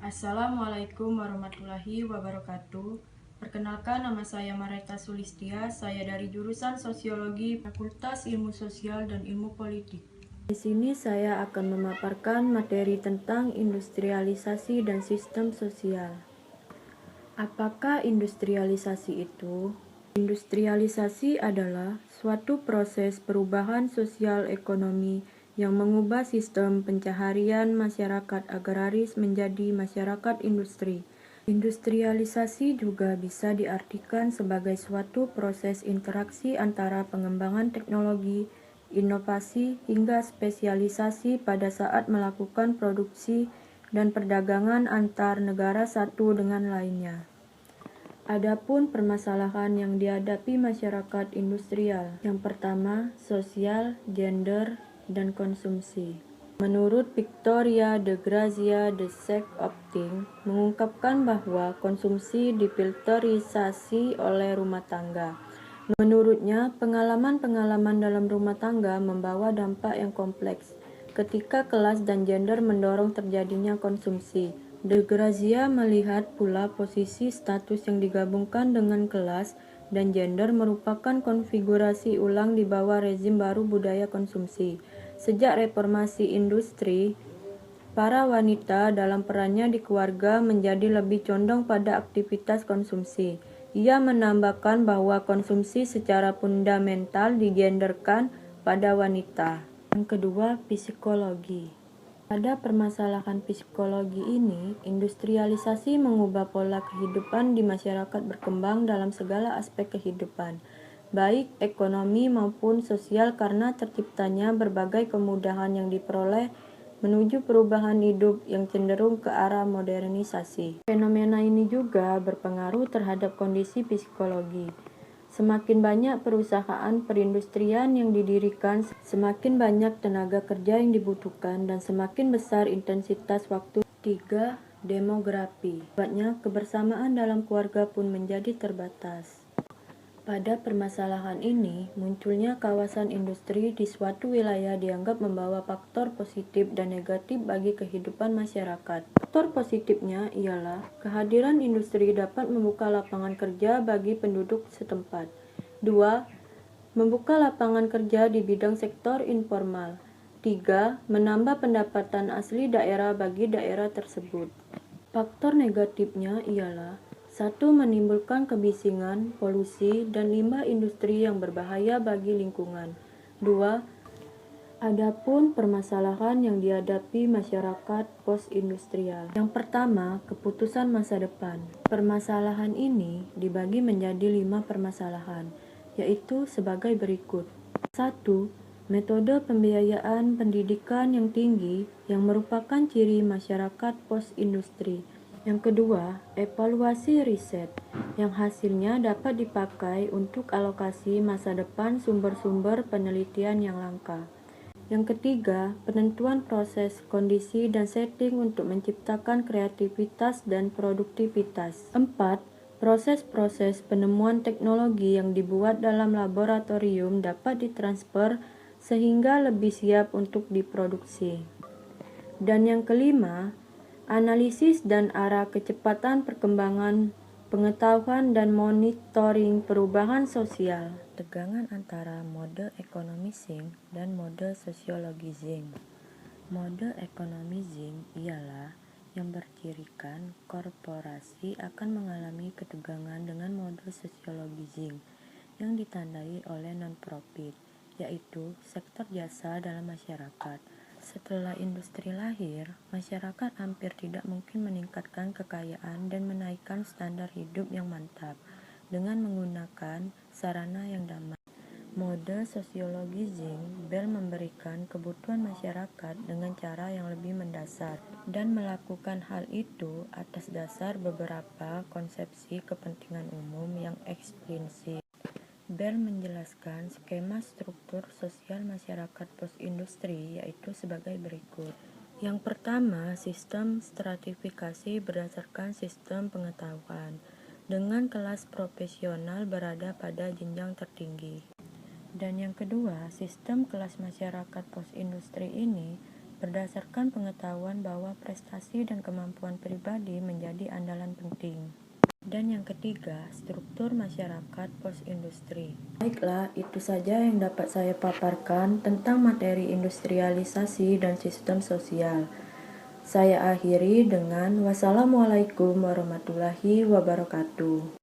Assalamualaikum warahmatullahi wabarakatuh. Perkenalkan, nama saya Mareta Sulistia. Saya dari jurusan Sosiologi, Fakultas Ilmu Sosial dan Ilmu Politik. Di sini saya akan memaparkan materi tentang industrialisasi dan sistem sosial. Apakah industrialisasi itu? Industrialisasi adalah suatu proses perubahan sosial ekonomi yang mengubah sistem pencaharian masyarakat agraris menjadi masyarakat industri. Industrialisasi juga bisa diartikan sebagai suatu proses interaksi antara pengembangan teknologi, inovasi, hingga spesialisasi pada saat melakukan produksi dan perdagangan antar negara satu dengan lainnya. Adapun permasalahan yang dihadapi masyarakat industrial, yang pertama, sosial, gender, dan konsumsi. Menurut Victoria de Grazia, The Sex of Things mengungkapkan bahwa konsumsi difilterisasi oleh rumah tangga. Menurutnya, pengalaman-pengalaman dalam rumah tangga membawa dampak yang kompleks ketika kelas dan gender mendorong terjadinya konsumsi. De Grazia melihat pula posisi status yang digabungkan dengan kelas dan gender merupakan konfigurasi ulang di bawah rezim baru budaya konsumsi. Sejak reformasi industri, para wanita dalam perannya di keluarga menjadi lebih condong pada aktivitas konsumsi. Ia menambahkan bahwa konsumsi secara fundamental digenderkan pada wanita. Yang kedua, psikologi. Pada permasalahan psikologi ini, industrialisasi mengubah pola kehidupan di masyarakat berkembang dalam segala aspek kehidupan, baik ekonomi maupun sosial, karena terciptanya berbagai kemudahan yang diperoleh menuju perubahan hidup yang cenderung ke arah modernisasi. Fenomena ini juga berpengaruh terhadap kondisi psikologi. Semakin banyak perusahaan perindustrian yang didirikan, semakin banyak tenaga kerja yang dibutuhkan, dan semakin besar intensitas waktu. 3. Demografi. Akibatnya, kebersamaan dalam keluarga pun menjadi terbatas. Pada permasalahan ini, munculnya kawasan industri di suatu wilayah dianggap membawa faktor positif dan negatif bagi kehidupan masyarakat. Faktor positifnya ialah kehadiran industri dapat membuka lapangan kerja bagi penduduk setempat. 2. Membuka lapangan kerja di bidang sektor informal. 3. Menambah pendapatan asli daerah bagi daerah tersebut. Faktor negatifnya ialah 1. Menimbulkan kebisingan, polusi, dan limbah industri yang berbahaya bagi lingkungan. 2. Adapun permasalahan yang dihadapi masyarakat post-industrial. Yang pertama, keputusan masa depan. Permasalahan ini dibagi menjadi 5 permasalahan, yaitu sebagai berikut. 1. Metode pembiayaan pendidikan yang tinggi yang merupakan ciri masyarakat post-industri. Yang kedua, evaluasi riset yang hasilnya dapat dipakai untuk alokasi masa depan sumber-sumber penelitian yang langka. Yang ketiga, penentuan proses, kondisi, dan setting untuk menciptakan kreativitas dan produktivitas. 4. Proses-proses penemuan teknologi yang dibuat dalam laboratorium dapat ditransfer sehingga lebih siap untuk diproduksi. Dan yang kelima, analisis dan arah kecepatan perkembangan pengetahuan dan monitoring perubahan sosial. Tegangan antara mode economizing dan mode sociologizing. Mode economizing ialah yang bercirikan korporasi akan mengalami ketegangan dengan mode sociologizing yang ditandai oleh non-profit, yaitu sektor jasa dalam masyarakat. Setelah industri lahir, masyarakat hampir tidak mungkin meningkatkan kekayaan dan menaikkan standar hidup yang mantap dengan menggunakan sarana yang damai. Mode sociologizing Bell memberikan kebutuhan masyarakat dengan cara yang lebih mendasar dan melakukan hal itu atas dasar beberapa konsepsi kepentingan umum yang eksplisit. Bell menjelaskan skema struktur sosial masyarakat post-industri yaitu sebagai berikut. Yang pertama, sistem stratifikasi berdasarkan sistem pengetahuan, dengan kelas profesional berada pada jenjang tertinggi. Dan yang kedua, sistem kelas masyarakat post-industri ini berdasarkan pengetahuan bahwa prestasi dan kemampuan pribadi menjadi andalan penting. Dan yang ketiga, struktur masyarakat post-industri. Baiklah, itu saja yang dapat saya paparkan tentang materi industrialisasi dan sistem sosial. Saya akhiri dengan wassalamualaikum warahmatullahi wabarakatuh.